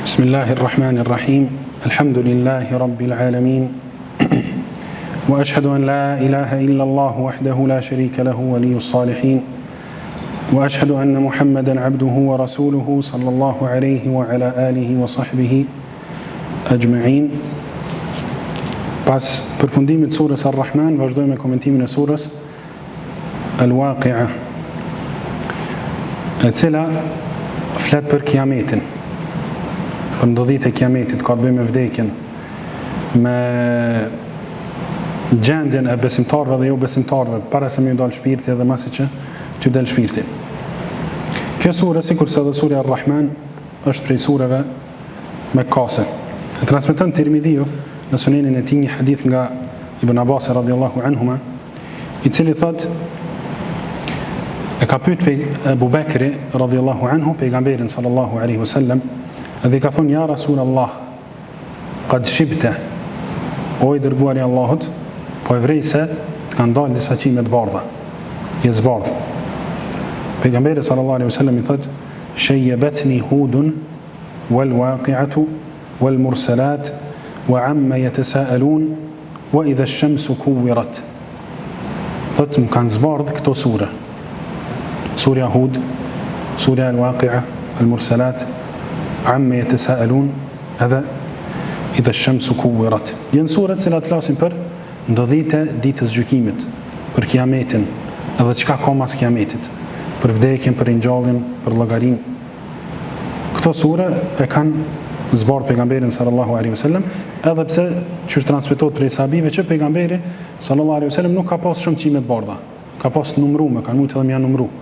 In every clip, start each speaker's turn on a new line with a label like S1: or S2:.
S1: بسم الله الرحمن الرحيم الحمد لله رب العالمين وأشهد أن لا إله إلا الله وحده لا شريك له ولي الصالحين وأشهد أن محمدا عبده ورسوله صلى الله عليه وعلى آله وصحبه أجمعين. Pas përfundimit surës Ar-Rahman, vazhdojmë me komentimin e surës Al-Waqi'a, e cila flet për kiametin, për ndodhjet e kiametit, ka të bëjë me vdekjen, me gjendjen e besimtarëve dhe jo besimtarëve, para se më dal shpirti edhe masi që t'ju del shpirti. Kjo surë, sikurse edhe surja Ar-Rahman, është prej sureve mekkase. E transmeton Tirmidhiu në sunenin e tij një hadith nga Ibn Abbas radhiyallahu anhuma, i cili thot, e ka pyet Abu Bekri radhiyallahu anhu pejgamberin sallallahu alaihi wasallam, dhe i ka thonë: ja Rasulullah, qad shibta, o i dërguari i Allahut, po e vrej se të kanë dalë disa qime të bardha, je zbardh. Pejgamberi sallallahu alaihi wasallam i thot: shayyabatni hudun wal waqi'atu wal mursalat wa amma yatasaalun wa idha ash-shamsu kuwirat. Thot, më kanë zbardh këto sure: surja Hud, surja Al-Waqi'a, Al-Mursalat, amma yatasaalun, edhe idha ash-shamsu kuwirat. Janë surat që flasin për ndodhjet e ditës gjykimit, për kiametin, edhe çka ka mas kiametit, për vdekjen, për ringjalljen, për llogarin. Këto sure e kanë zbardh pejgamberin sallallahu alaihi wasallam, edhe pse që transmetohet prej sahabive që pejgamberi sallallahu alaihi wasallam nuk ka pas shumë qime të bardha, ka pas numruar, kanë mujtë edhe më janë numruar,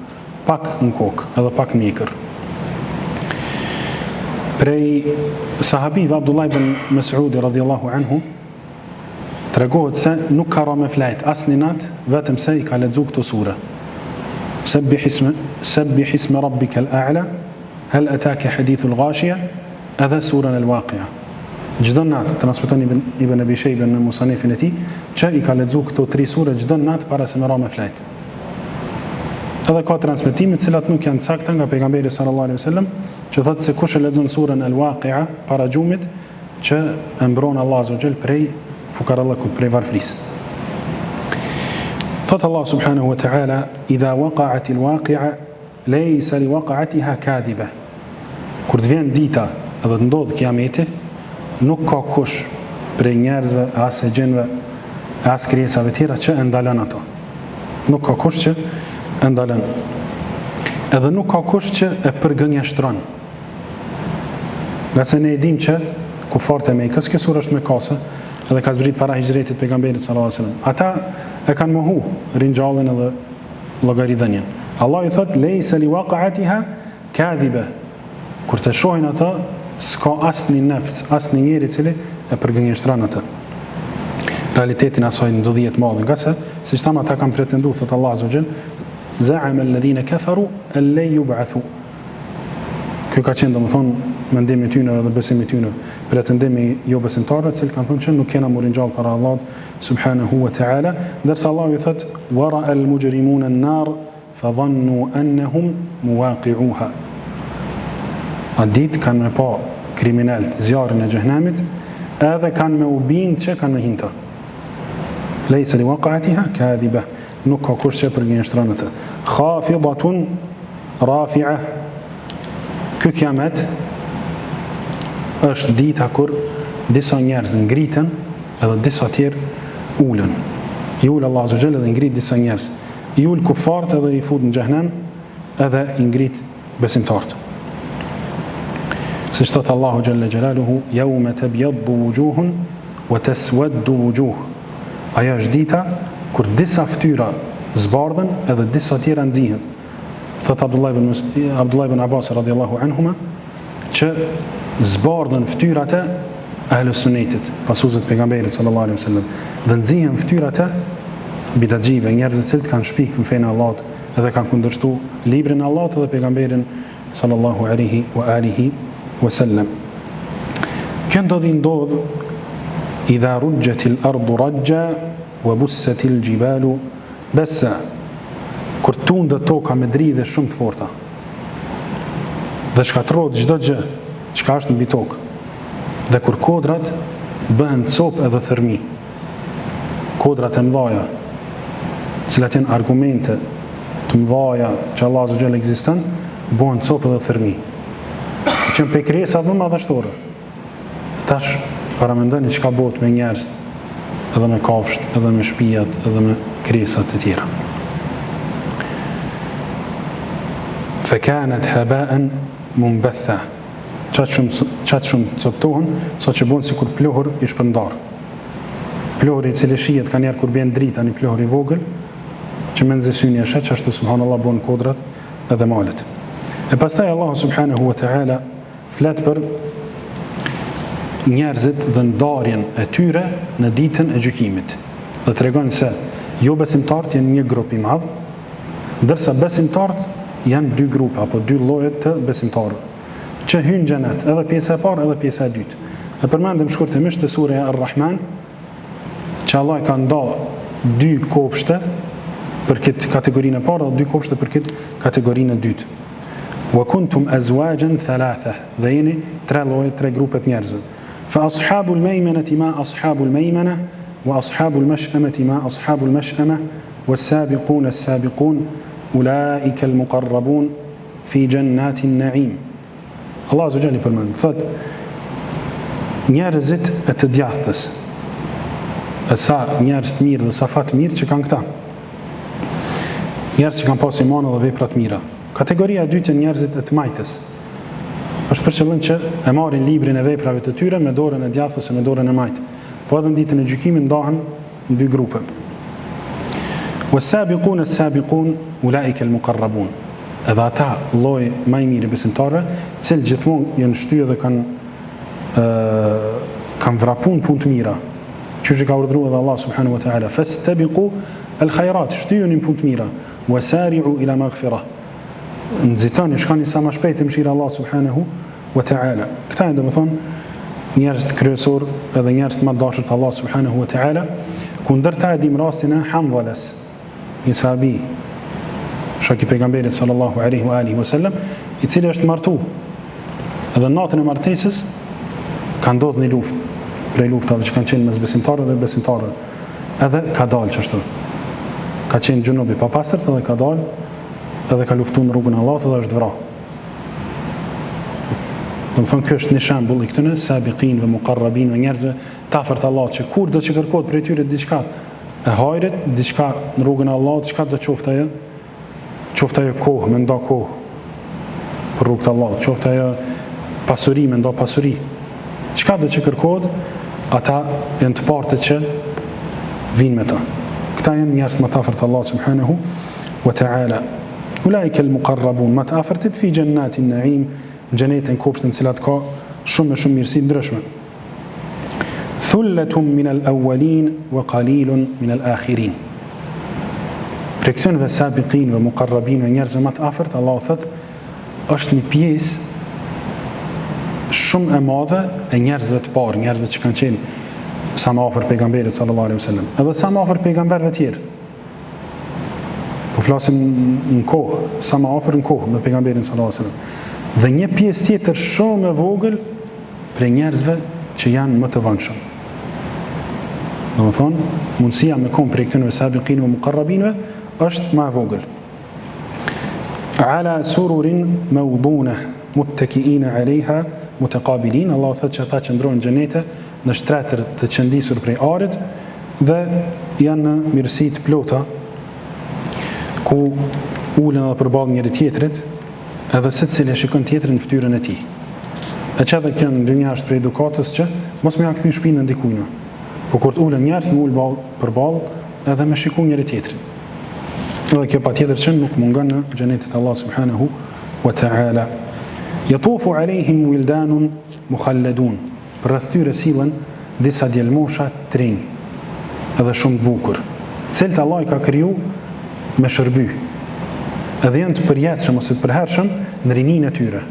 S1: pak në kokë, edhe pak në mjekër. Prej sahabive Abdullah ibn Mas'udi radhiyallahu anhu tregohet se nuk ka ra me flajt asnjë natë, vetëm se i ka lexuar këto sure: Sabbih isma rabbikal a'la, hal ataka hadithul ghashiya, edhe surën Al-Waqi'a. Çdo natë, transmeton Ibn Abi Shayba në Musannifin e tij, që i ka lexuar këto 3 sure çdo natë para se me ra me flajt. Edhe ka transmetime të cilat nuk janë sakta nga pejgamberi sallallahu alaihi wasallam, që thotë se kush e lexon surën Al-Waqi'a para xhumit, që e mbron Allah azza wa jall prej fukarallëkut, prej varfrisë. Thot Allah subhanahu wa ta'ala: idha waqa'at al-waqi'a laysa liwaqa'atiha kadhiba. Kur të vjen dita edhe të ndodh kiameti, nuk ka kush prej njerëzve, as e gjenve, as krijesave tjera që e ndalon ato. Nuk ka kush që e ndalon. Edhe nuk ka kush që e përgënjeshtron. Nga se ne e dim që kufarët e Mekës, kjo surë është mekase, edhe ka zbrit para hijretit pejgamberit sallallahu alaihi wasallam. Ata e kanë mohu ringjalljen edhe llogaridhënien. Allah i thot: leysa liwaqa'atiha kadhiba. Kur të shohin ata, s'ka asnjë nefs, asnjë njeri i cili e përgënjeshtron atë. Realitetin asaj ndodhje të madhe, nga se siç thamë ata kanë pretenduar, thot Allah azza wa jall: za'ama alladhina kafaru an la yub'athu. Kjo ka qenë domethënë mendimi i tyre dhe besimi i tyre, pretendimi jo besimtarëve, që kanë thënë që nuk kena më ringjall para Allahut subhanahu wa ta'ala, ndërsa Allah i thot: wara al-mujrimuna an-nar fa dhannu annahum muwaqi'uha. A ditë kanë me pa kriminalt zjarrin e xhehenamit, edhe kanë me u bind që kanë me hinta. Leysa liwaqa'atiha kadhiba, nuk ka kush që përgënjeshtron atë. Khafidatun rafi'a. Ky kiamet është dita kur disa njerëz ngriten edhe disa tjerë ulën. I ul Allah azza wa jalla dhe ngrit disa njerëz. I ul kufart edhe i fut në xhehenem, edhe i ngrit besimtarët. Siç thot Allahu xhalla xjalaluhu: yawma tabyaddu wujuhun wa taswaddu wujuh. Ajo është dita kur disa fytyra zbardhen edhe disa tjera nxihen. Thot Abdullah ibn Abbas radhiyallahu anhuma, që zbardhen fytyrat e ahlus sunnetit, pasuesët pejgamberit sallallahu alaihi wasallam, dhe nxihen fytyrat e bidatxive, njerëz që kanë shpik në fenë e Allahut edhe kanë kundërshtuar librin e Allahut dhe pejgamberin sallallahu alaihi wa alihi wasallam. Kjo ndodh idha rujjatil ardu rajja wa bussatil jibalu bassa. Kur tundet toka me dridhe shumë të forta dhe shkatërrohet çdo gjë çka është mbi tokë. Dhe kur kodrat bëhen copë edhe thërmi, kodrat e mëdhaja, cilat janë argumente të mëdhaja që Allah Azza wa Jalla ekziston, bëhen copë edhe thërmi. Që pe krijesat më madhështore. Tash paramendoni çka bëhet me njerëz, edhe me kafsht, edhe me shtëpiat, edhe me krijesat e tjera. Fekanet haba'an munbatha. Qatë shumë coptohen, sa që bëhen sikur plohur i shpërndar. Plohuri i cili shihet ka njerë kur bjen drita, një plohur i vogël, që me nëzësyni e shetë, që ashtu subhanallah bëhen kodrat edhe malet. E pastaj Allahu subhanahu wa ta'ala flet për njerëzit dhe ndarjen e tyre në ditën e gjykimit. Dhe tregon se jo besimtarët janë një grup i madh, ndërsa besimtarët janë dy grupe apo dy lloje të besimtarëve, që hynë xhenet, edhe pjesa e parë edhe pjesa e dytë. E përmendim shkurtimisht te sura Ar-Rahman, që Allah ka ndarë dy kopshte për këtë kategorinë e parë dhe dy kopshte për këtë kategorinë e dytë. Wa kuntum azwajan thalatha, dhe jeni tre lloje, tre grupe të njerëzve. Fa ashabul maymanati ma ashabul maymana wa ashabul mash'amati ma ashabul mash'ama was-sabiqun as-sabiqun ulaika al-muqarrabun fi jannatin na'im. Allah Azza wa Jalla përmend, thot njerëzit e të djathtës, e sa njerëz të mirë dhe sa fat mirë që kanë këta. Njerëz që kanë pas iman dhe vepra të mira. Kategoria e dytë janë njerëzit e të majtës. Është për qëllim që e marrin librin e veprave të tyre me dorën e djathtë ose me dorën e majtë. Po edhe në ditën e gjykimit ndahen në dy grupe. Was-sabiqun as-sabiqun ulaika al-muqarrabun. Edhe ata lloji më i mirë besimtarëve, të cilët gjithmonë janë shtyë dhe kanë vrapun punë të mira. Që ka urdhëruar edhe Allah subhanahu wa ta'ala, fastabiqu al-khayrat, shtyjuni punë të mira, wasari'u ila maghfirah. Nxitoni, shkoni sa më shpejt te mëshira Allah subhanahu wa ta'ala. Këta janë domethënë njerëz të kryesor edhe njerëz të më dashur të Allah subhanahu wa ta'ala, ku ndërta e dim rastin e Hamdhalas, një sahabi, shoku i pejgamberit sallallahu alaihi wa alihi wasallam, i cili është martu. Edhe natën e martesës ka ndodhur një luftë, prej luftave që kanë qenë mes besimtarëve dhe besimtarëve. Edhe ka dalë çashtu. Ka qenë gjunubi pa pastërt dhe ka dalë edhe ka luftuar në rrugën e Allahut dhe është vrarë. Do të thonë ky është një shembull i këtyre sabiqin dhe muqarrabin dhe njerëzve të afërt Allahut, që kur do të kërkohet prej tyre diçka e hajrit, diçka në rrugën e Allahut, çka do qoftë ajo kohë, me nda kohë për rrugën e Allahut, qoftë ajo pasuri, me nda pasuri. Çka do të kërkohet, ata janë të partë që vinë me ta. Këta janë njerëz më të afërt Allahut subhanahu wa ta'ala. Ulaika al-muqarrabun, më të afërtit fi jannatin na'im, xhenetin kopshtën cilat ka shumë mirësi ndryshme. Thullatun min al-awwalin wa qalilun min al-akhirin. Për këtyre sabiqin dhe muqarrabin dhe njerëzve më të afërt, Allah thot, është një pjesë shumë e madhe e njerëzve të parë, njerëzve që kanë qenë sa më afër pejgamberit sallallahu alaihi wasallam, edhe sa më afër pejgamberëve të tjerë. Po flasim në kohë, sa më afër në kohë me pejgamberin sallallahu alaihi wasallam. Dhe një pjesë tjetër shumë e vogël për njerëzve që janë më të vëndshëm. Domethënë, mundësia me kom për këtyre sabiqin dhe muqarrabinëve është më e vogël. Ala sururin mawduna muttaki'ina 'alayha mutaqabilin. Allah thotë që ata që ndrojnë xhenete në shtretër të qëndisur prej arit dhe janë në mirësi të plota, ku ulen edhe përballë njëri tjetrit, edhe secili shikon tjetrin në fytyrën e tij. E që edhe kjo në dynja është prej edukatës që mos me ja kthy shpinën ndikujna. Po kur të ulen njerëz, më ul përballë edhe me shikon njëri tjetrin. Edhe kjo patjetër që nuk mungon në xhenetin e Allah subhanahu wa ta'ala. Yatufu alehim wildanun mukhalladun. Për rreth tyre sillen disa djelmosha të rinj, edhe shumë të bukur, cilët Allah i ka kriju me shërby, edhe janë të përjetshëm ose të përhershëm në rininë e tyre.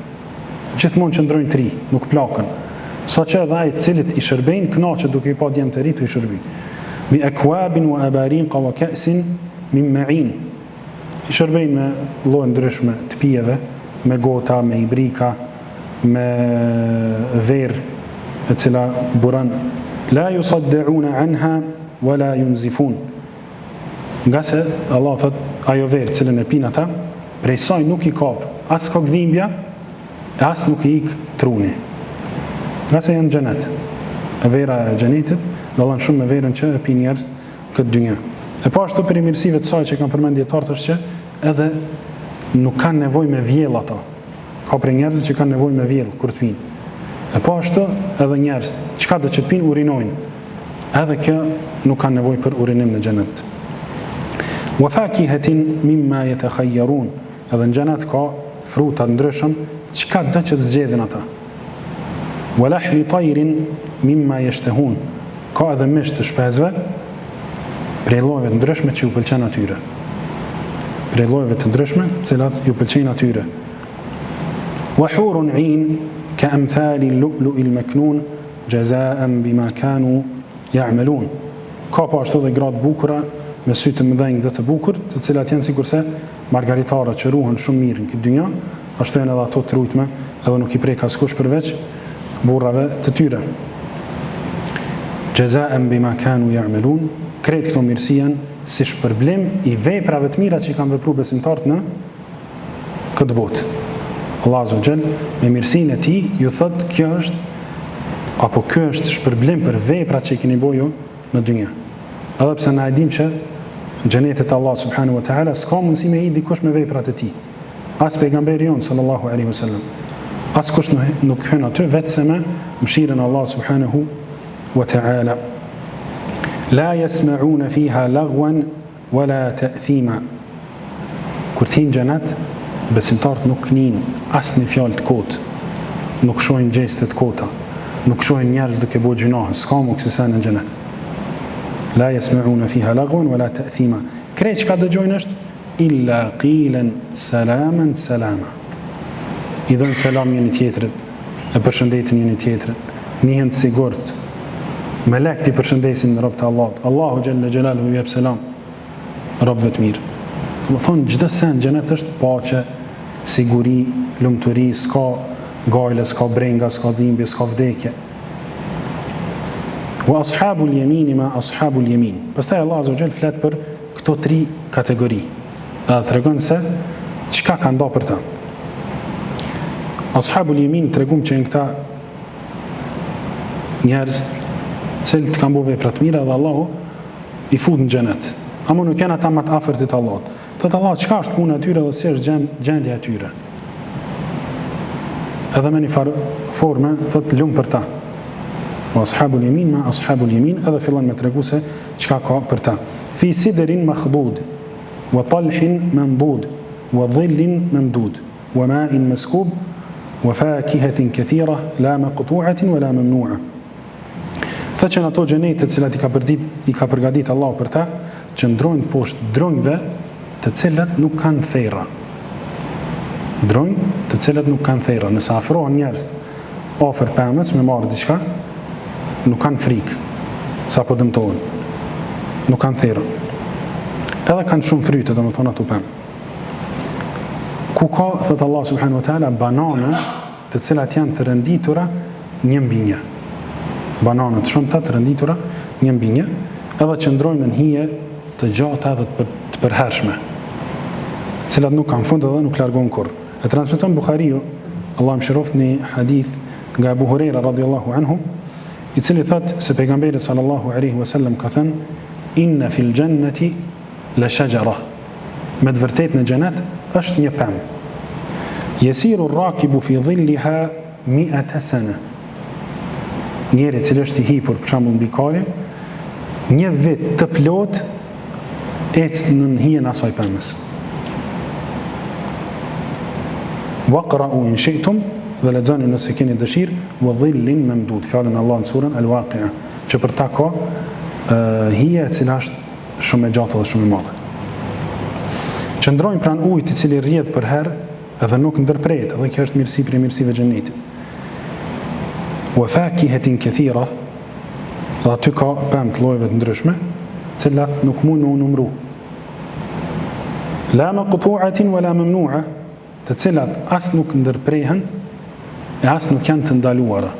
S1: Gjithmonë qëndrojnë të ri, nuk plakën, saqë edhe ai i cilit i shërbejnë kënaqet duke i pa djem të ri të i shërby. Bi akwabin wa abariqa wa ka'sin min ma'in. I shërbejnë me lloje ndryshme të pijeve, me gota, me ibrika, me verë e cila buran. La yusaddi'una anha wala yunzifun. Nga se Allah thot ajo verë cilën e pinë ata, prej saj nuk i kap as kokdhimbja, as nuk i ik truni. Nga se janë xhenet. E vera e xhenetit dallon shumë me verën që e pinë njerëz këtë dynjë. E po ashtu për mirësive të saj që kanë përmend dietarët është që edhe nuk kanë nevojë me vjell ata. Ka për njerëz që kanë nevojë me vjell kur të pinë. E po ashtu edhe njerëz çka do të pinë urinojnë. Edhe kjo nuk kanë nevojë për urinim në xhenet. Wa fakihatin mimma yatakhayyarun. Edhe në xhenet ka fruta ndryshëm, çka do të zgjedhin ata. Wa lahmi tayrin mimma yashtahun. Ka edhe mish të shpezve prej llojeve të ndryshme që ju pëlqen atyre. Prej llojeve të ndryshme, të cilat ju pëlqejnë atyre. Wa hurun 'ain ka'amthali al-lu'lu'i al-maknun jazaan bima kanu ya'malun. Ka po ashtu edhe gratë bukura me sy të mëdhenj dhe të bukur, të cilat janë sikurse margaritara që ruhen shumë mirë në këtë dynjë, ashtu janë edhe ato të rujtme, edhe nuk i prek askush përveç burrave të tyre. Jazaan bima kanu ya'malun. Kretë këto mirësi janë si shpërblim i veprave të mira që i kanë vepruar besimtarët në këtë botë. Allah Azza wa Jall me mirësinë e tij ju thot kjo është apo ky është shpërblim për veprat që i keni bërë ju në dynjë. Edhe pse na e dim që xhenetit Allah subhanahu wa taala s'ka mundësi me i dikush me veprat e tij. As pejgamberi jon sallallahu alaihi wasallam. As kush nuk hyn aty vetëm me mëshirën e Allah subhanahu wa taala. La yasma'una fiha laghwan wala ta'thima. Kur të hyjnë në xhenet, besimtarët nuk knin asnjë fjalë të kotë, nuk shohin gjeste të kota, nuk shohin njerëz duke bërë gjunahe, s'ka më kësaj në xhenet. La yasma'una fiha laghwan wala ta'thima. Krejt çka dëgjojnë është illa qilan salaman salama. I dhënë selam njëri tjetrit, e përshëndetin njëri tjetrin, njihen të sigurt. Melekët i përshëndesin në robët e Allahut. Allahu xhalla xhelaluhu jep selam robëve të mirë. Do thonë çdo sen xhenet është paqe, siguri, lumturi, s'ka gajle, s'ka brenga, s'ka dhimbje, s'ka vdekje. Wa ashabul yamin ma ashabul yamin. Pastaj Allah Azza wa Jall flet për këto tri kategori. Dhe tregon se çka ka nda për ta. Ashabul yamin tregum që janë këta njerëz cilët kanë bërë vepra të mira dhe Allahu i fut në xhenet. Ama nuk janë ata më të afërt të Allahut. Thotë Allah, çka është puna e tyre dhe si është gjendja e tyre. Edhe me një formë thotë lum për ta. Wa ashabul yamin ma ashabul yamin, edhe fillon me tregu se çka ka për ta. Fi sidrin makhdud wa talhin mamdud wa dhillin mamdud wa ma'in maskub wa fakihatin kathira la maqtu'atin wala mamnu'a. Thë që në ato xhenetet cilat i ka përgatit Allah për ta, që ndrojnë poshtë dronjve të cilat nuk kanë thera. Dronjë të cilat nuk kanë thera. Nëse afrohen njerëz afër pemës me marrë diçka, nuk kanë frikë, sa po dëmtohen. Nuk kanë thera. Edhe kanë shumë fryte, domethënë ato pemë. Ku ka, thëtë Allah subhanahu wa taala, banane të cilat janë të rënditura një mbi një. Banane të shumta të rënditura një mbi një, edhe që ndrojnë në hije të gjata dhe të përhershme, cilat nuk kanë fund dhe nuk largon kurrë. E transmeton Buhariu, Allah mëshiroft, një hadith nga Abu Huraira radhiyallahu anhu, i cili thot se pejgamberi sallallahu alaihi wasallam ka thënë: inna fil jannati la shajara. Me të vërtetë në xhenet është një pemë. Yasiru ar-rakibu fi dhilliha 100 sana. Njeri cili është i hipur për shembull mbi kali, një vit të plot ecë në hijen asaj pemës. Waqra'u in shi'tum, dhe lexoni nëse keni dëshirë, wa dhillin mamdud, fjalën Allah në surën Al-Waqi'a, që për ta ka hije e cila është shumë e gjatë dhe shumë e madhe. Qëndrojnë pranë ujit i cili rrjedh për herë edhe nuk ndërprehet, edhe kjo është mirësi prej mirësive të xhenetit. Wa fakihatin kathira, dhe aty ka pemë të llojeve të ndryshme, cilat nuk mund me u numëru. La maqtu'atin wala mamnu'a, të cilat as nuk ndërprehen, e as nuk janë të ndaluara.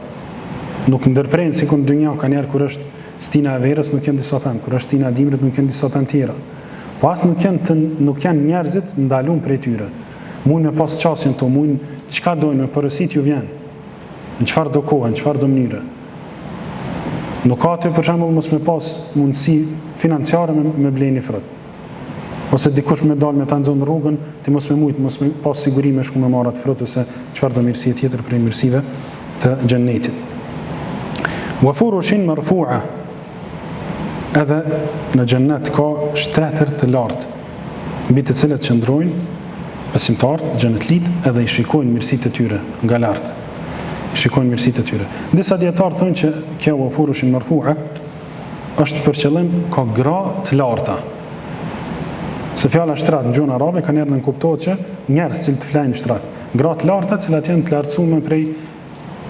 S1: Nuk ndërprejnë si kënë dynja ka njerë kur është stina e verës nuk janë disa pemë, kur është stina e dimrit nuk janë disa pemë tjera. Po as nuk janë njerëzit ndalun prej tyre. Mujnë me pas qasjen to, mujnë qka dojnë me përësit ju vjen, në qfar do kohë, në qfar do mënyre. Nuk ka aty për shembull mos me pas mundësi financiare me blejnë një frët. Ose dikush me dalë me ta nxonë rrugën, ti mos me pas sigurime shku me marrat frët, ose qfar do mirësie tjetër prej mirësive të xhennetit. Wa furushin marfu'a, edhe në xhennet ka shtretër të lartë, mbi të cilët qëndrojnë besimtarët, xhennetlit, edhe i shikojnë mirësitë e tyre nga lart. I shikojnë mirësitë e tyre. Disa dietarë thonë që kjo wa furushin marfu'a është për qëllim ka gra të larta. Se fjala shtrat në gjuhën arabe ka njerë nënkuptohet që njerëz që të flajnë shtrat. Gra të larta, cilat janë të lartësuar prej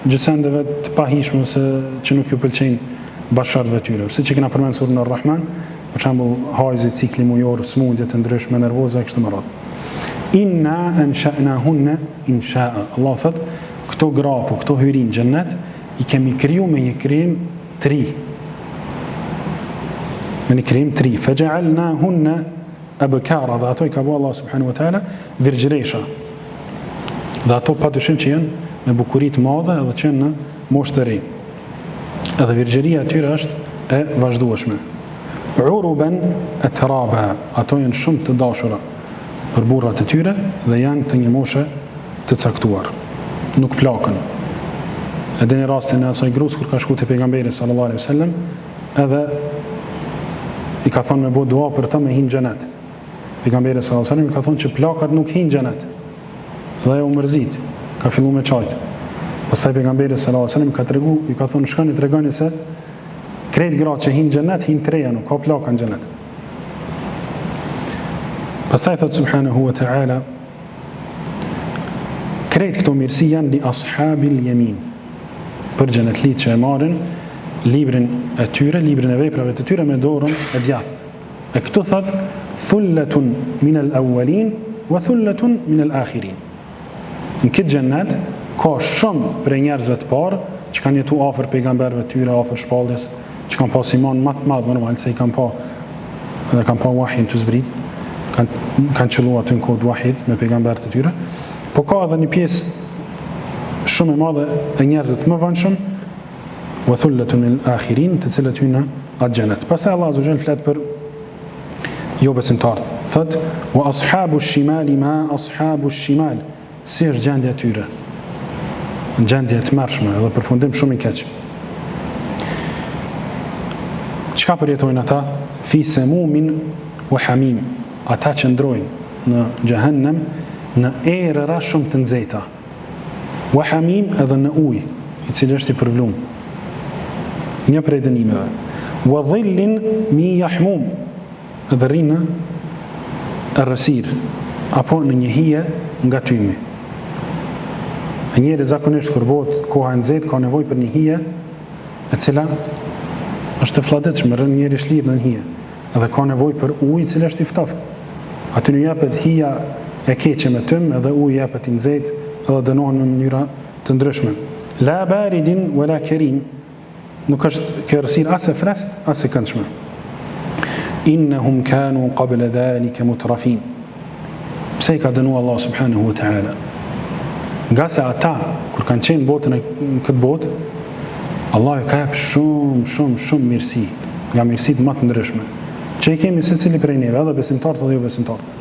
S1: gjësendeve të pahishme ose që nuk ju pëlqejnë bashartëve tyre. Si që kena përmendur surën Ar-Rahman, për shembull hajzi, cikli mujor, smundje të ndryshme nervoze kështu me radhë. Inna ansha'nahunna insha'a. Allah thot, këto grapo, këto hyrin xhennet i kemi kriju me një krijim të ri. Me një krijim të ri. Faja'alnahunna abkara, dhe ato i ka bërë Allah subhanahu wa taala virgjëresha. Dhe ato padyshim që janë me bukuri të madhe edhe që janë në moshë të re. Edhe virgjëria e tyre është e vazhdueshme. Uruban atraba, ato janë shumë të dashura për burrat e tyre dhe janë të një moshe të caktuar. Nuk plakën. Edhe në rastin e asaj grus kur ka shkuar te pejgamberi sallallahu alaihi wasallam, edhe i ka thonë me bo dua për ta me hinë xhenet. Pejgamberi sallallahu alaihi wasallam ka thonë që plakat nuk hinë xhenet. Dhe ajo u mërzit, ka filluar me çajt. Pastaj pejgamberi sallallahu alaihi wasallam ka tregu, i ka thonë shkoni tregoni se krejt gratë që hinë xhenet, hinë treja, nuk ka plaka në xhenet. Pastaj thot subhanahu wa ta'ala, krejt këto mirësi janë li ashabil yamin, për xhenetlit që e marrin librin e tyre, librin e veprave të tyre me dorën e djathtë. E këtu thot thullatun min al-awwalin wa thullatun min al-akhirin. Në këtë xhennet ka shumë prej njerëzve të parë që kanë jetu afër pejgamberëve të tyre, afër shpalljes, që kanë pas iman më të madh normal se i kanë pa wahin të zbrit, kanë qelluar aty në kod wahid me pejgamberët e tyre. Po ka edhe një pjesë shumë e madhe e njerëzve të mëvonshëm wa thullatun min al-akhirin, të cilët hynë atë xhenet. Pastaj Allah azza wa jalla flet për jo besimtarët. Thot wa ashabu shimali ma ashabu shimal, si është gjendja e tyre. Gjendje të mërshme edhe përfundim shumë i keq. Çka përjetojnë ata? Fi samumin wa hamim. Ata që ndrojnë në xhehenem në erëra shumë të nxehta. Wa hamim edhe në ujë, i cili është i përblum. Një prej dënimeve. Wa dhillin mi yahmum, edhe rrinë në errësirë apo në një hije nga tymi. E njeri zakonisht kur bëhet koha e nxehtë ka nevojë për një hije e cila është e fladetshme, rën njeri shlirë në hije, edhe ka nevojë për ujë i cili është i ftoftë. Aty në jepet hija e keqe me tym, edhe uji jepet i nxehtë, edhe dënohen në mënyra të ndryshme. La baridin wala karim, nuk është kjo errësirë as e freskët as e këndshme. Innahum kanu qabla dhalika mutrafin. Pse i ka dënuar Allah subhanahu wa ta'ala? Nga se ata, kur kanë qenë botën në këtë botë, Allah ju ka jep shumë mirësi, nga mirësit më të ndryshme, që i kemi secili prej neve, edhe besimtarët edhe jo besimtarët.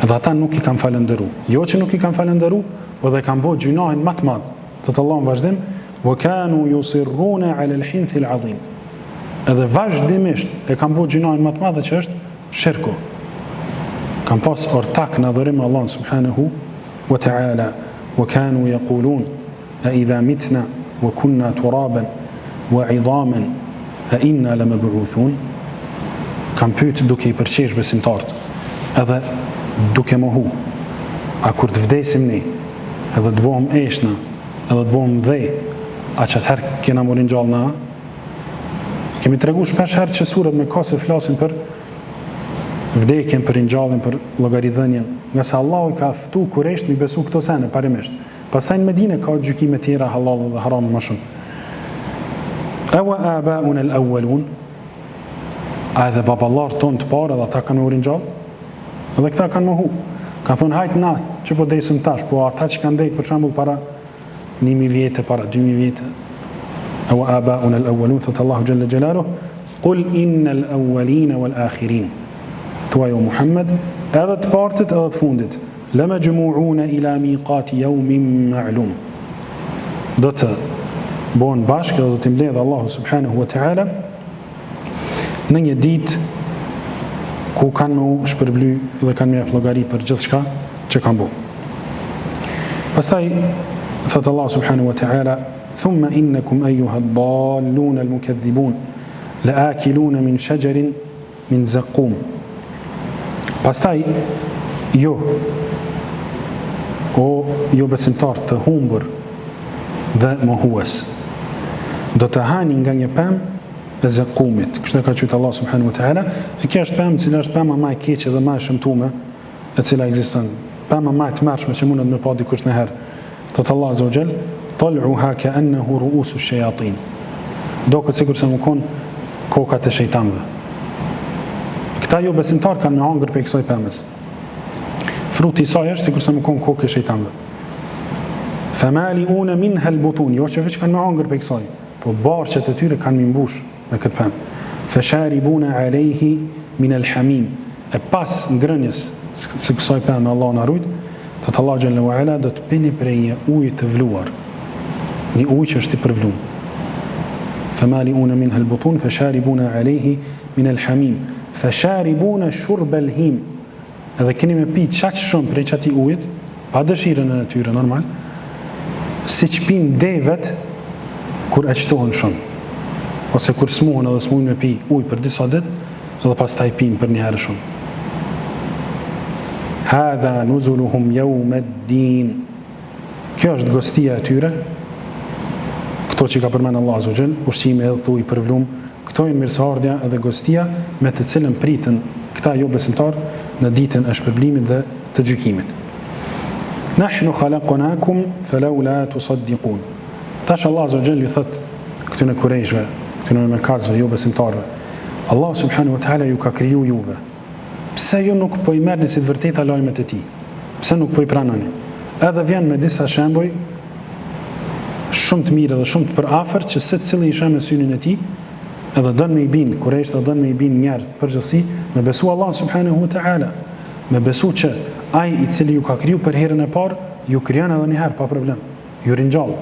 S1: Edhe ata nuk i kanë falëndëru. Jo që nuk i kanë falëndëru, po dhe kanë bërë gjunahin më të madh. Thot Allah në vazhdim, wa kanu yusirruna 'ala al-hinth al-'azim. Edhe vazhdimisht e kanë bërë gjunahin më të madh që është shirku. Kanë pas ortak në adhurim Allah subhanahu wa ta'ala. Wa kanu yaqulun a idha mitna wa kunna turaban wa 'idhaman a inna lamab'uthun. Kanë pyet duke i përqesh besimtarët, edhe duke mohu, a kur të vdesim ne, edhe të bëhem eshna, edhe të bëhem dhej, a që atëherë kena morin gjallë na? Kemi të regu shpesh herë që surat me ka se flasin për vdekjen, për ringjalljen, për llogaridhënien, nga se Allahu ka ftu Kurejsht me besu këto sene parimisht. Pastaj në Medinë ka gjykime tjera halal dhe haram më shumë. Awa aba'una al-awwalun, a edhe baballar ton të parë edhe ata kanë urin gjallë, edhe këta kanë mohu. Kanë thonë hajt na, që po dejsëm tash, po ata që kanë dejtë për shembull para 1000 vjetë, para 2000 vjetë. Awa aba'una al-awwalun, thot Allahu jalla jalaluhu, qul innal awwalina wal akhirin. Thuaj o Muhammed, edhe të partit edhe të fundit, lamajmu'una ila miqati yawmin ma'lum. Do të bëhen bashkë dhe do të mbledh Allahu subhanahu wa ta'ala në një ditë ku kanë më shpërbly dhe kanë më llogari për gjithçka që kanë bërë. Pastaj thot Allahu subhanahu wa ta'ala, thumma innakum ayyuha ad-dallun al-mukaththibun la'akiluna min shajarin min zaqqum. Pastaj jo besimtar të humbur dhe mohues, do të hani nga një pemë e zakumit. Kështu e ka thënë Allah subhanahu wa taala, e kjo është pemë që është pema më e keqe dhe më e shëmtuar e cila ekziston. Pema më e tmerrshme që mundet me pa dikush në herë. Thot Allah azza wa jall, tal'uha ka'annahu ru'usu shayatin. Do këtë sikur se më kon kokat e shejtanëve. Këta jo besimtar kanë me hangër për kësaj pemës. Fruti i saj është sikur se më kon kokë e shejtanëve. Famali'una minha al-butun, jo që veç kanë me hangër për kësaj, po barqet e tyre kanë mi mbush me këtë pemë. Fasharibuna alayhi min al-hamim. E pas ngrënjes së kësaj pemë Allah na rujt, thot Allah xhalla wa ala, do të pini prej ujit të vluar. Një ujë që është i përvluar. Famali'una minha al-butun fasharibuna alayhi min al-hamim. Fasharibuna shurb al-him. Edhe keni me pi çaq shumë prej çati ujit, pa dëshirën e tyre normal, siç pin devet kur e qëtohen shumë, ose kur smuhen edhe smuhen me pi ujë për disa ditë, edhe pastaj pin për një herë shumë. Hadha nuzuluhum yawmuddin. Kjo është gostia e tyre, këto që ka përmenë Allah azza wa jall, ushqime edhe thuj për vlum, këto janë mirëseardhja edhe gostia me të cilën pritën këta jo besimtar në ditën e shpërblimit dhe të gjykimit. Nahnu khalaqnakum falawla tusaddiqun. Tash Allah azza wa jall i thot këtyre kurejshve, këtyre mekazve jo besimtarve, Allah subhanahu wa taala ju ka kriju juve. Pse ju nuk po i merrni si të vërteta lajmet e tij? Pse nuk po i pranoni? Edhe vjen me disa shembuj shumë të mirë dhe shumë të përafërt që secili i sheh me synin e tij, edhe don me i bind kurejsh, edhe don me i bind njerëz përgjithësi, me besu Allah subhanahu wa taala, me besu që ai i cili ju ka kriju për herën e parë, ju krijon edhe një herë pa problem, ju ringjall.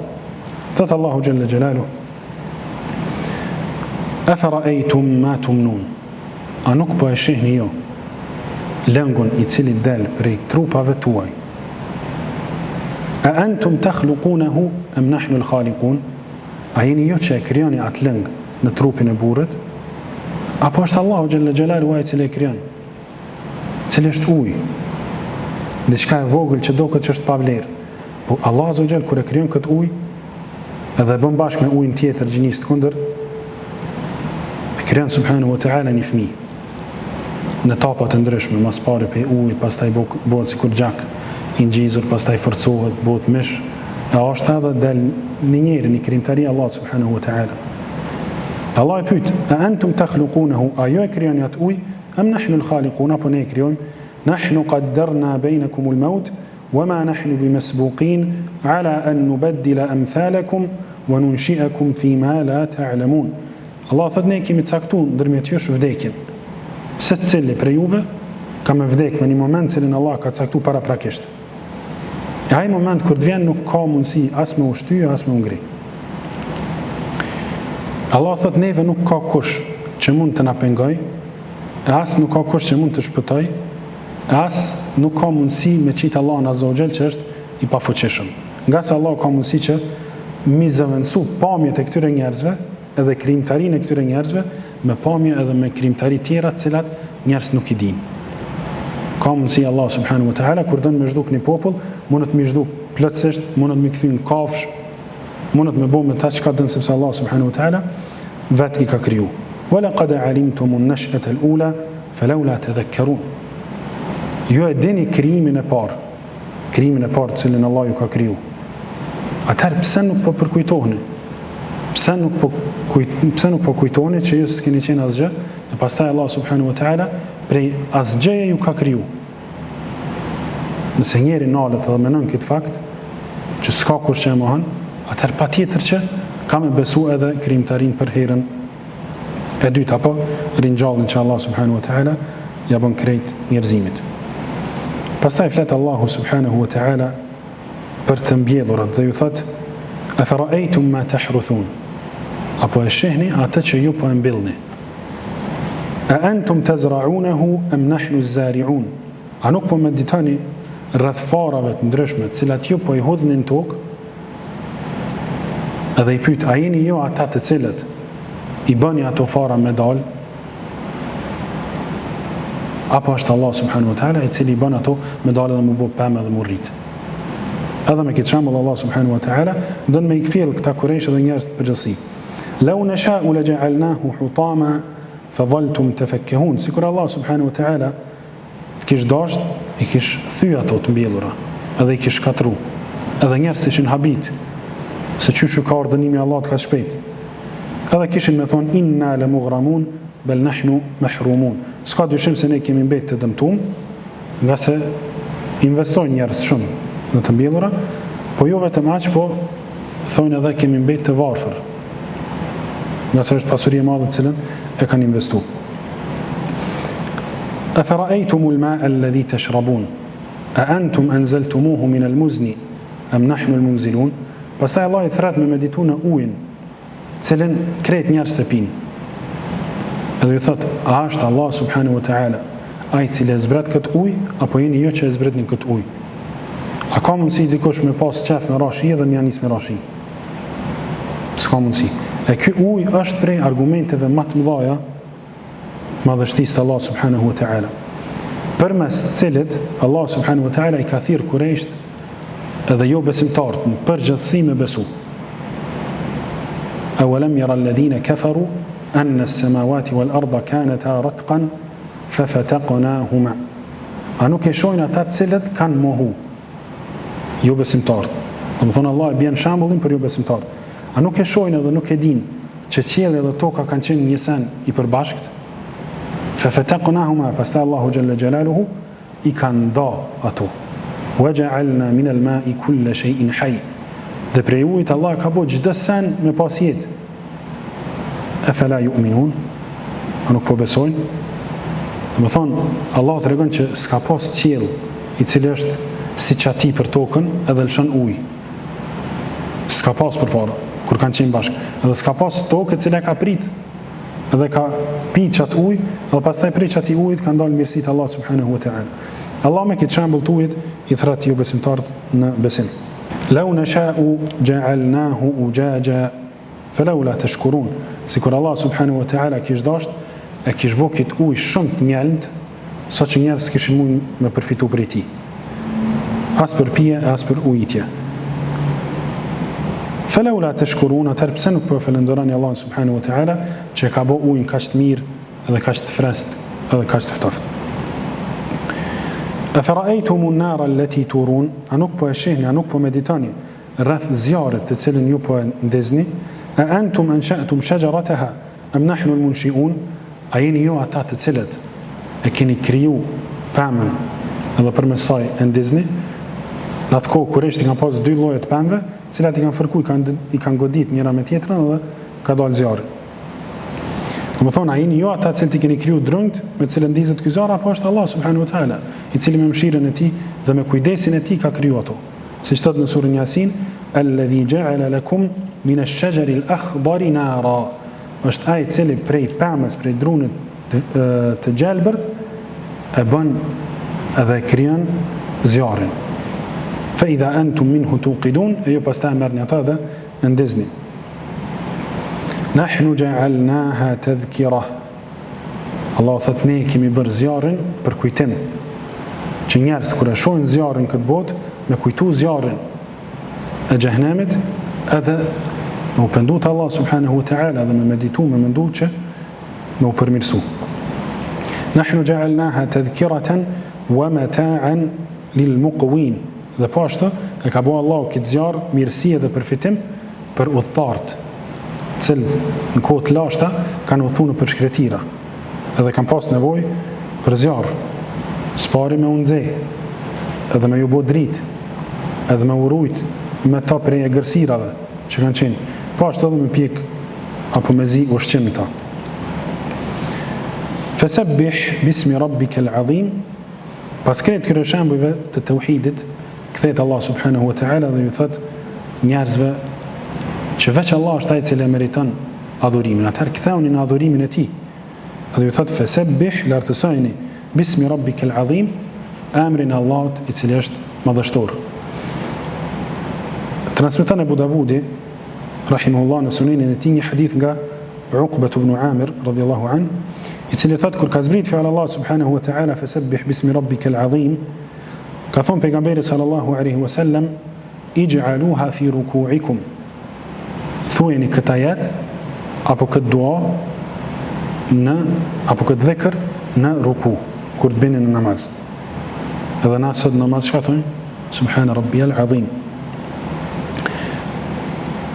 S1: Thot Allahu jalla jalaluhu, afara'aytum ma tumnun. A nuk po e shihni jo lëngun i cili del prej trupave tuaj? A antum takhluqunahu am nahnu al-khaliqun? A jeni jo që e krijoni atë lëng në trupin e burrit? Apo është Allahu xhalla xhelalu ai i cili e krijon? Cili është ujë? Diçka e vogël që do këtë që është pa vlerë. Po Allah azza wa jall kur e krijon këtë ujë, edhe bën bashkë me ujin tjetër gjinisë të kundërt, e krijon subhanahu wa taala një fëmijë në tapa të ndryshme, mas pari pe ujit, pastaj bëhet sikur gjak i ngjizur, pastaj forcohet, bëhet mish, e është edhe del një njeri, një krijimtari Allah subhanahu wa taala. Allah e pyet, a antum takhluqunahu, a ju e krijoni atë ujë, am nahnu al-khaliqun, apo ne e krijojmë? Nahnu qaddarna bainakum al-maut wama nahnu bimasbuqin ala an nubaddila amthalakum wa nunshi'akum fima la ta'lamun. Allah thot, ne kemi caktuar ndërmjet jush vdekjen. Se cili prej juve ka me vdek me një moment cilin Allah ka caktuar para prakisht. E ai moment kur të vjen nuk ka mundësi as me ushtyje as me ngri. Allah thot, neve nuk ka kush që mund të na pengoj, as nuk ka kush që mund të shpëtoj, as nuk ka mundësi me qitë Allah azza wa jall që është i pafuqishëm. Nga se Allah ka mundësi që mi zëvendësu pamjet e këtyre njerëzve edhe krijimtarinë e këtyre njerëzve me pamje edhe me krijimtari tjera të cilat njerëz nuk i dinë. Ka mundësi Allah subhanahu wa taala kur don me zhduk një popull, mundet me zhduk plotësisht, mundet me kthy në kafsh, mundet me bëu me ta çka don, sepse Allah subhanahu wa taala vet i ka kriju. Wa laqad alimtum an-nash'ata al-ula falawla tadhakkarun. Ju e dini krijimin e parë, cilin Allah ju ka kriju. Atëherë pse nuk po përkujtoheni? Pse nuk po kujtoheni që ju s'keni qenë asgjë, e pastaj Allah subhanahu wa taala prej asgjëje ju ka kriju. Nëse njeri nalet dhe menon këtë fakt, që s'ka kush që e mohon, atëherë patjetër që ka me besu edhe krijimtarin për herën e dytë, apo ringjalljen që Allah subhanahu wa taala ja bën krejt njerëzimit. Pastaj flet Allahu subhanahu wa taala për të mbjellurat dhe ju thot: "Afara'aytum ma tahruthun?" Apo e shehni atë që ju po e mbillni. "A antum tazra'unahu am nahnu az-zari'un?" A nuk po meditoni rreth farave të ndryshme, të cilat ju po i hodhni në tokë? Edhe i pyet: a jeni ju ata të cilët i bëni ato fara me dal? Apo është Allah subhanahu wa taala i cili i bën ato me dal dhe më bë pemë dhe më rrit? Edhe me këtë shembull Allah subhanahu wa taala don me i kthjell këta kurajsh dhe njerëz të përgjithësi. "Law nasha'u laja'alnahu hutama fadhaltum tafakkahun." Sikur Allah subhanahu wa taala të kish dashur, i kish thyr ato të mbjellura, edhe i kish katru. Edhe njerëz ishin habit se çu ka ordënimi i Allahut ka shpejt. Edhe kishin me thonë: "Inna lamughramun bal nahnu mahrumun." S'ka dyshim se ne kemi mbetë të dëmtuar, nga se investojnë njerëz shumë në të mbjellura, po jo vetëm aq, po thonë edhe kemi mbetë të varfër, nga se është pasuri e madhe të cilën e kanë investuar. "Afara'aytumul ma'a alladhi tashrabun a antum anzaltumuhu min al-muzni am nahnu al-munzilun?" Pastaj Allah i thret me meditu në ujin, cilën krejt njerëz të pinë. Edhe ju thot: a është Allah subhanahu wa taala ai i cili e zbret këtë ujë, apo jeni ju që e zbretni këtë ujë? A ka mundësi dikush me pas qef me rashi dhe me janis me rashi? S'ka mundësi. E ky ujë është prej argumenteve më të mëdha madhështisë të Allah subhanahu wa taala, përmes cilit Allah subhanahu wa taala i ka thirrë kurajsht edhe jo besimtarët në përgjithësi me besu. "Awalam yara alladhina kafaru anna as-samawati wal arda kanata ratqan fafataqnahuma." A nuk e shohin ata të cilët kanë mohu, jo besimtarët. Do të thonë Allah e bën shembullin për jo besimtarët. A nuk e shohin edhe nuk e dinë që qielli dhe toka kanë qenë një sen i përbashkët? Fafataqnahuma, pastaj Allahu xhalla xjalaluhu i ka nda ato. "Waja'alna min al-ma'i kulla shay'in hayy." Dhe prej ujit Allah ka bërë çdo sen me pas jetë. "Afala yu'minun?" A nuk po besojnë? Do të thonë Allah tregon që s'ka pas qiell i cili është si çati për tokën edhe lëshon ujë. S'ka pas përpara kur kanë qenë bashkë. Edhe s'ka pas tokë e cila ka prit edhe ka pi çat ujë, dhe pastaj prej çati ujit kanë dalë mirësitë Allah subhanahu wa taala. Allah me këtë shembull të ujit i thret ju besimtarët në besim. "Law nasha'u ja'alnahu ujaja falawla tashkurun." Sikur Allah subhanahu wa taala kish dashur e kish bërë këtë ujë shumë të njelmt, sa që njerëz kishin mund me përfitu prej tij. As për pije, as për ujitje. "Falawla tashkurun", atëherë pse nuk po falënderoni Allah subhanahu wa taala që ka bërë ujin kaq të mirë edhe kaq të freskët edhe kaq të ftoftë. "Afara'aytumun nara allati turun", a nuk po e shihni, a nuk po meditoni rreth zjarrit të cilën ju po e ndezni? "A antum ansha'tum shajarataha am nahnu al-munshi'un?" A jeni ju ata të cilët e keni kriju pemën edhe përmes saj e ndezni? Në atë kohë kurajshtë kanë pas dy lloje të pemëve, të cilat i kanë fërkuj, i kanë godit njëra me tjetrën dhe ka dalë zjarri. Do të thonë, a jeni ju ata të cilët i keni kriju drungt me të cilën ndizet ky zjarr, apo është Allah subhanahu wa taala i cili me mëshirën e tij dhe me kujdesin e tij ka kriju ato? Siç thotë në surën Yasin: "Alladhi ja'ala lakum min ash-shajari al-akhdari nara." Është ai i cili prej pemës, prej drunit të gjelbërt e bën edhe krijon zjarrin. "Fa idha antum minhu tuqidun", e ju pastaj merrni ata dhe ndezni. "Nahnu ja'alnaha tadhkira." Allah thot, ne kemi bërë zjarrin për kujtim, që njerëz kur e shohin zjarrin këtë botë, me kujtu zjarrin e xhehenemit, edhe me u pendu te Allah subhanahu wa taala dhe me meditu, me mendu që me u përmirësu. "Nahnu ja'alnaha tadhkiratan wa mata'an lil muqwin Dhe po ashtu e ka bërë Allahu këtë zjarr mirësi dhe përfitim për udhëtarët, cilë në kohë të lashta kanë udhëtuar në përshkretira, edhe kanë pas nevojë për zjarr, s'pari me unëze, edhe me ju bo dritë, edhe me urujt me ta prej e gërsirave që kanë qenë, po ashtu edhe me pjek apo me zi ushqim ta. Fasabbih bismi rabbika al-azim. Pas këtë këtyre shembujve të tauhidit, kthehet Allah subhanahu wa taala dhe ju thot njerëzve që veç Allah është ai i cili meriton adhurimin. Atëherë ktheuni në adhurimin e tij. Dhe ju thot fasabbih, lartësojeni bismi rabbika al-azim, emrin e Allahut i cili është madhështor. Transmeton Abu Davudi rahimahullah në sunenin e tij një hadith nga Uqbah ibn Amir radhiyallahu an, i cili thot kur ka zbrit fjalë Allah subhanahu wa taala fasabbih bismi rabbika al-azim, ka thon pejgamberi sallallahu alaihi wasallam ij'aluha fi ruku'ikum. Thuajeni këtë ajet apo këtë dua apo këtë dhikr në ruku, kur të bini në namaz. Edhe na sot namaz çka thon? Subhana rabbiyal azim.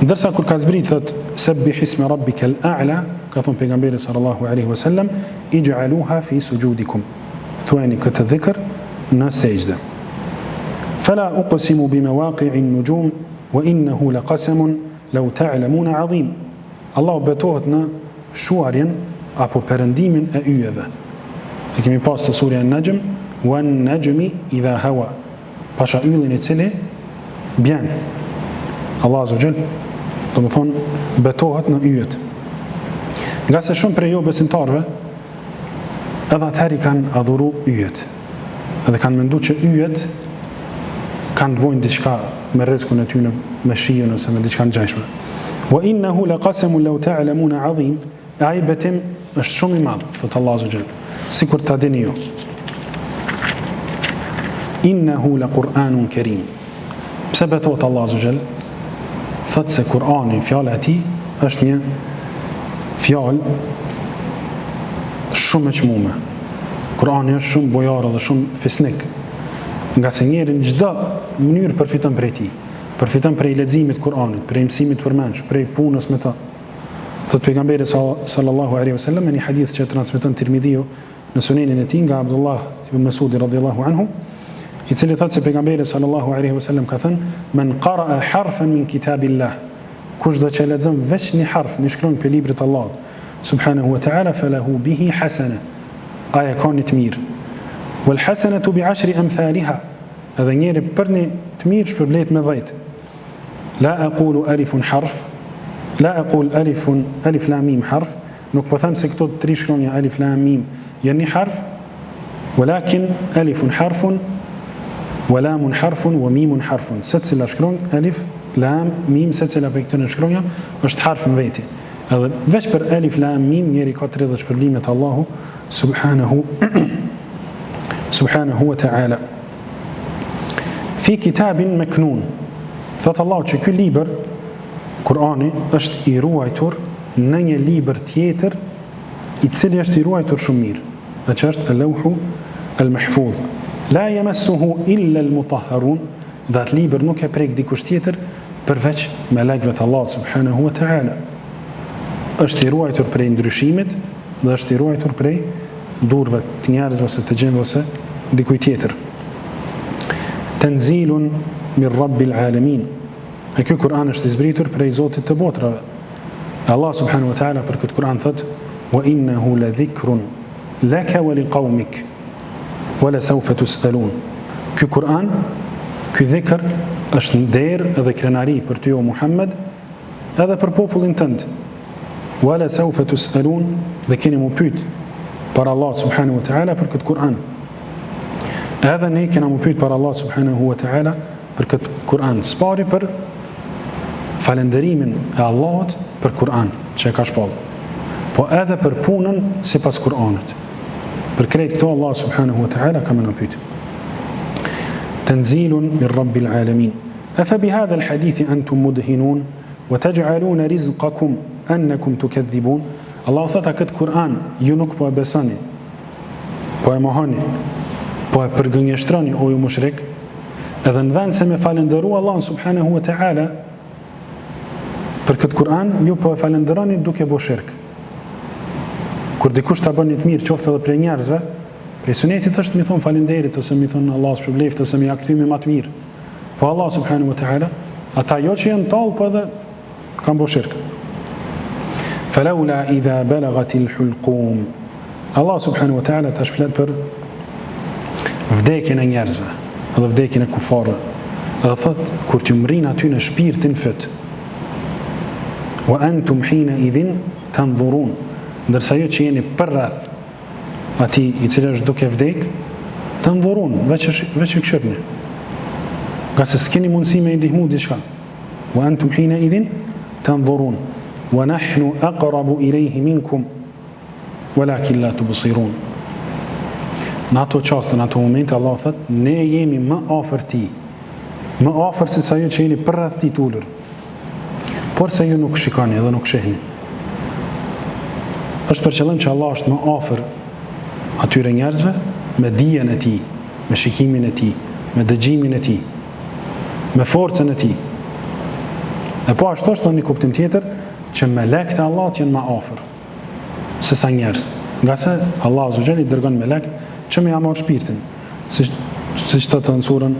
S1: Ndërsa kur ka zbrit thot sabbih isma rabbika al-a'la, ka thon pejgamberi sallallahu alaihi wasallam ij'aluha fi sujudikum. Thuajeni këtë dhikr në sejdë. Fala uqsimu bimawaqi'i an-nujum wa innahu laqasamun law ta'lamuna 'azim. Allahu betohet në shuarjen apo perëndimin e yjeve. E kemi pas të surja An-Najm, wan-najmi idha hawa. Pasha yllin i cili bjen. Allah azza wa jall do të thonë betohet në yjet. Nga se shumë prej jo besimtarve edhe atëheri kanë adhuru yjet, edhe kanë mendu që yjet kanë të bojnë diçka me rrezikun e tyre, me shijen ose me diçka ngjashme. Wa innahu laqasamun law ta'lamuna 'azim. Ai betim është shumë i madh te Allahu azza wa jall, sikur ta dini ju. Innahu laqur'anun karim. Pse betohet Allahu azza wa jall? Thot se Kur'ani, fjala e tij, është një fjalë shumë e çmuar. Kur'ani është shumë bojar dhe shumë fisnik. Nga se njeri në çdo mënyrë përfiton prej tij. Përfiton prej leximit të Kur'anit, prej mësimit të përmendsh, prej punës me ta. Thot pejgamberi sallallahu alaihi wasallam në një hadith që transmeton Tirmidhiu në sunenin e tij nga Abdullah ibn Mas'ud radhiyallahu anhu, i cili thot se pejgamberi sallallahu alaihi wasallam ka thënë: "Men qara'a harfan min kitabillah", kush do që lexon veç një harf, një shkronjë për librit të Allahut subhanahu wa ta'ala, falahu bihi hasana. Ai ka një të mirë. Wal hasanatu bi 10 amthaliha. Edhe njëri për një të mirë shpërblet me 10. La aqulu alifun harf, la aqul alif lam mim harf, nuk po them se këto tre shkronja alif lam mim janë një harf, walakin alifun harfun wa lamun harfun wa mimun harfun. Secila shkronjë alif lam mim, secila prej këtyre shkronja është harf në veti. Edhe veç për alif lam mim njeri ka 30 shpërblime të Allahu subhanahu wa ta'ala. Fi kitabin maknun. Thot Allahu që ky libër Kur'ani është i ruajtur në një libër tjetër i cili është i ruajtur shumë mirë, dhe që është al-lawhu al-mahfuz. La yamassuhu illa al-mutahharun. Dhe atë libër nuk e prek dikush tjetër përveç melekëve të Allahut subhanahu wa ta'ala. Është i ruajtur prej ndryshimit dhe është i ruajtur prej durve të njerëzve ose të gjendve ose dikuj tjetër. Tanzilun min rabbil alamin. E ky Kur'an është i zbritur prej Zotit të botrave. Allah subhanahu wa ta'ala për këtë Kur'an thot: "Wa innahu la dhikrun laka wa liqaumik wa la sawfa tus'alun." Ky Kur'an, ky dhikr është nder edhe krenari për ty o Muhammed, edhe për popullin tënd. Wa la sawfa tus'alun, dhe keni mu pyet për Allah subhanahu wa ta'ala për këtë Kur'an. Edhe ne kena mu pyet për Allah subhanahu wa ta'ala për këtë Kur'an. Spari për falenderimin e Allahut për Kur'an që e ka shpallë, po edhe për punën sipas Kur'anit. Për krejt këto Allah subhanahu wa ta'ala ka më në pyet. Tanzilun min rabbil alamin. Afa bihadha alhadith antum mudhinun wa taj'aluna rizqakum annakum tukadhibun. Allah thot këtë Kur'an ju nuk po e besoni, po e mohoni, po e përgënjeshtroni o ju mushrik, Edhe në vend se me falenderu Allah subhanahu wa ta'ala për këtë Kur'an, ju po e falenderoni duke bo shirk. Kur dikush ta bën një të mirë, qoftë edhe prej njerëzve, prej sunetit është mi thonë falenderit, ose mi thonë Allah shpërbleft, ose mi akthimi ma të mirë. Po Allah subhanahu wa ta'ala, ata jo që janë talë, po edhe kanë bo shirk. Falaula idha balagatil hulqum. Allah subhanahu wa ta'ala tash flet për vdekjen e njerëzve, edhe vdekjen e kufarëve. Edhe thot, kur t'ju mrin aty në shpirtin fët, wa antum hina idhin tanzurun, ndërsa jo që jeni përreth ati i cili është duke vdek, tanzurun, veç e këshirni. Nga se s'keni mundësi me i ndihmu diçka. Wa antum hina idhin tanzurun, wa nahnu aqrabu ilayhi minkum, walakin la tubsirun. Në ato çaste, në ato momente, Allah thot, ne jemi më afër ti, më afër se sa ju që jeni përreth ti t'ulur, por se ju nuk shikoni edhe nuk shihni. Është për qëllim që Allah është më afër atyre njerëzve me dijen e tij, me shikimin e tij, me dëgjimin e tij, me forcën e tij. E po ashtu është një kuptim tjetër që melekët e Allahut janë më afër se sa njerëz. Nga se Allah azza wa jalla i dërgon melek që me marr shpirtin. Siç thotë në surën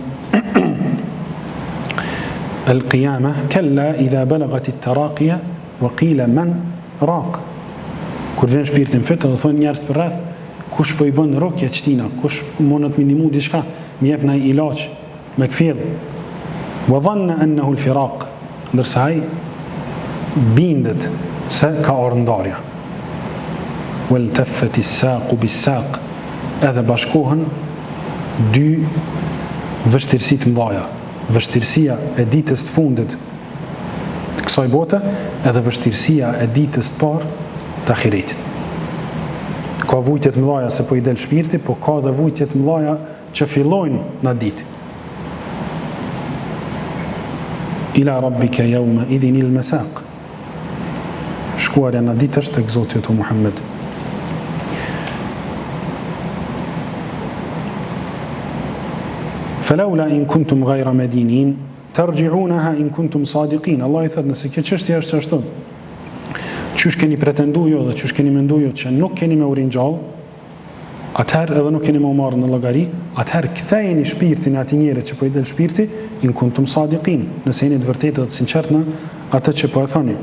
S1: Al-Qiyamah, kalla idha balagat at-taraqiya wa qila man raq. Kur vjen shpirtin fëtë dhe thonë njerëz për rreth, kush po i bën rokje çtina, kush mundet me ndihmu diçka, më jep ndaj ilaç me kfill. Wa dhanna annahu al-firaq, ndërsa ai bindet se ka orëndarja. Wal taffati as-saqu bis-saq, edhe bashkohen dy vështirësi të mëdha. Vështirësia e ditës të fundit të kësaj bote edhe vështirësia e ditës të parë të ahiretit. Ka vujtje të mëdha se po i del shpirti, po ka dhe vujtje të mëdha që fillojnë në ditë. Ila rabbika yawma idhin al-masaq. Shkuarja në ditë është tek Zoti i Muhammed. Falaula in kuntum ghayra madinin tarji'unaha in kuntum sadiqin. Allah i thot, nëse kjo çështje është ashtu, çush keni pretenduar jo dhe çush keni menduar jo që nuk keni me urin gjallë, atëherë edhe nuk keni me marrë në llogari, atëherë kthejeni shpirtin e atij njeri që po i del shpirti, in kuntum sadiqin, nëse jeni të vërtetë dhe të sinqert në atë që po e thoni.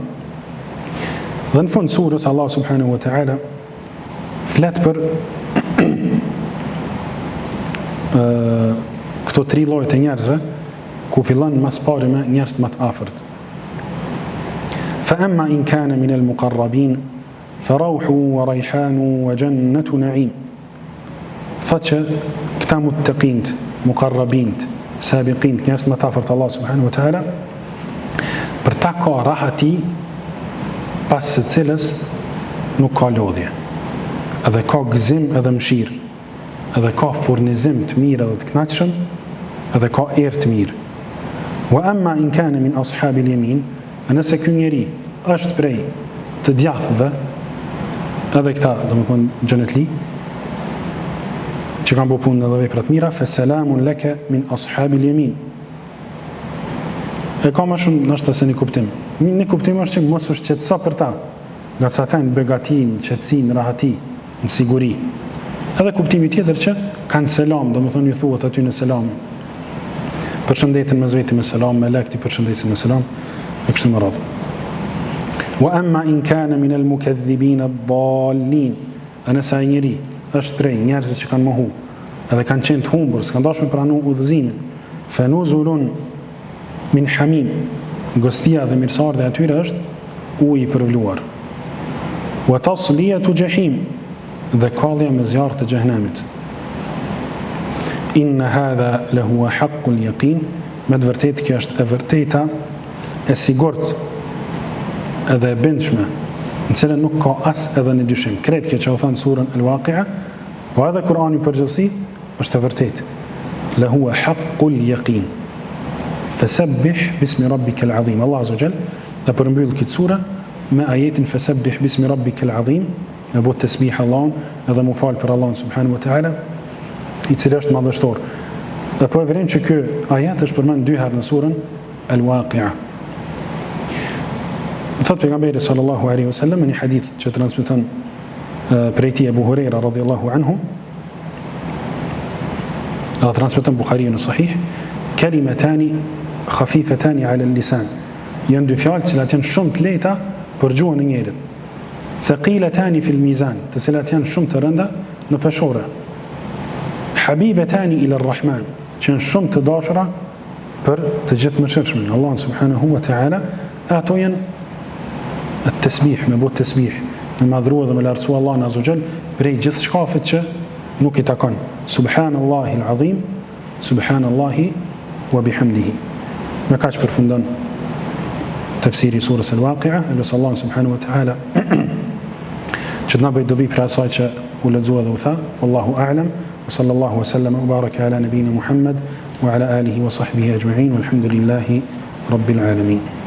S1: Dhe në fund surës Allah subhanahu wa ta'ala flet për këto tri lloje të njerëzve, ku fillon mas pari me njerëz më të afërt. Fa amma in kana min al-muqarrabin fa rawhu wa rayhanu wa jannatu na'im. Thotë që këta muttaqint, muqarrabint, sabiqint, njerëz më të afërt Allah subhanahu wa ta'ala, për ta ka rahati pas së cilës nuk ka lodhje, edhe ka gëzim edhe mëshirë, edhe ka furnizim të mirë edhe të kënaqshëm, edhe ka erë të mirë. Wa amma in kana min ashabil yamin, nëse ky njeri është prej të djathëve, edhe këta, domethënë xhenetli, që kanë bërë punë edhe vepra të mira, fa salamun laka min ashabil yamin. E ka më shumë ndoshta se një kuptim. Një kuptim është që mos u shqetëso për ta, nga sa ata në begatin, qetësinë, rahati, në siguri. Edhe kuptimi tjetër që kanë selam, domethënë ju thuhet aty në selam. Përshëndetjen mes vetë me selam, me lekti përshëndesin me selam, e kështu me radhë. Wa amma in kana min al-mukaththibin ad-dallin. Nëse ai njeri është prej njerëzve që kanë mohu, edhe kanë qenë të humbur, s'kan dashur me pranu udhëzimin, fa nuzulun min hamim. Gostia dhe mirësardhja e tyre është uji i përvluar. Wa tasliyatu jahim, dhe kallja me zjarr të xhenemit. Inna hadha lahu haqqul yaqin, me të vërtetë kjo është e vërteta, e sigurt, edhe e bindshme, në cilën nuk ka as edhe një dyshim. Kretë kjo që u thënë surën Al-Waqi'a, po edhe Kurani përgjithësi është e vërtetë. Lahu haqqul yaqin. Fasabbih bismi rabbikal azim. Allah azza wa jall e përmbyll këtë sure me ajetin fasabbih bismi rabbikal azim, me bëu tasbih Allahun edhe mu fal për Allahun subhanahu wa taala, i cili është madhështor. Dhe po e vërejmë që ky ajet është përmend 2 herë në surën Al-Waqi'a. Thot pejgamberi sallallahu alaihi wasallam në një hadith që transmeton prej tij Abu Huraira radhiyallahu anhu, dhe transmeton Buhariu në Sahih, kalimatani khafifatani ala al-lisan. Janë 2 fjalë që janë shumë të lehta për gjuhën e njerit. Thaqilatani fil mizan, të cilat janë shumë të rënda në peshore. Habibatani ila ar-Rahman, që janë shumë të dashura për të gjithë mëshirshmin, Allah subhanahu wa ta'ala. Ato janë tasbih, me bot tasbih, me madhrua dhe me lartësua Allahun azza wa jall prej gjithë shkafit që nuk i takon. Subhanallahi al-azim, subhanallahi wa bihamdihi. Me kaq përfundon tafsiri i surës Al-Waqi'a. Lutem Allah subhanahu wa ta'ala që të na bëjë dobi për asaj që u lexua dhe u tha. Wallahu a'lam. وصلى الله وسلم وبارك على نبينا محمد وعلى آله وصحبه أجمعين والحمد لله رب العالمين.